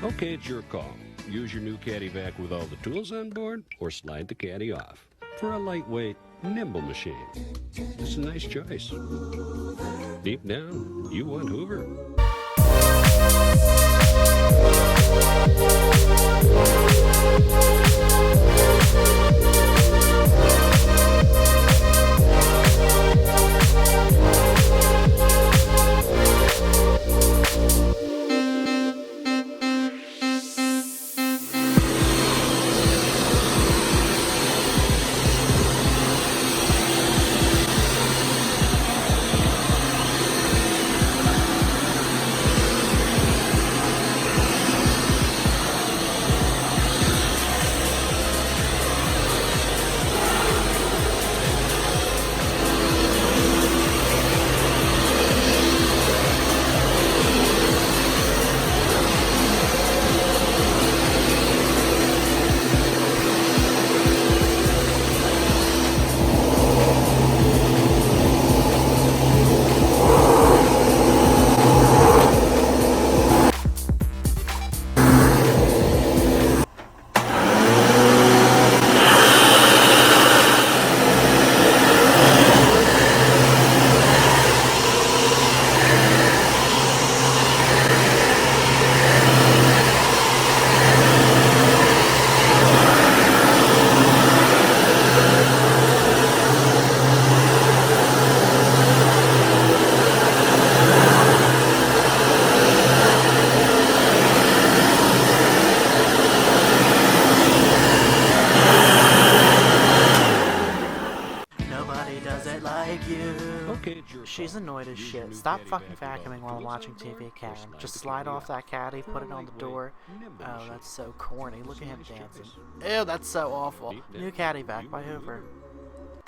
Okay, it's your call. Use your new Caddy Vac with all the tools on board, or slide the caddy off. For a lightweight, nimble machine, it's a nice choice. Deep down, you want Hoover. Okay, She's annoyed as shit. Stop fucking vacuuming while I'm watching TV, Karen. Just slide off that caddy, put it on the door. Oh, that's so corny. Look at him dancing. Ew, that's so awful. New Caddy Vac by Hoover.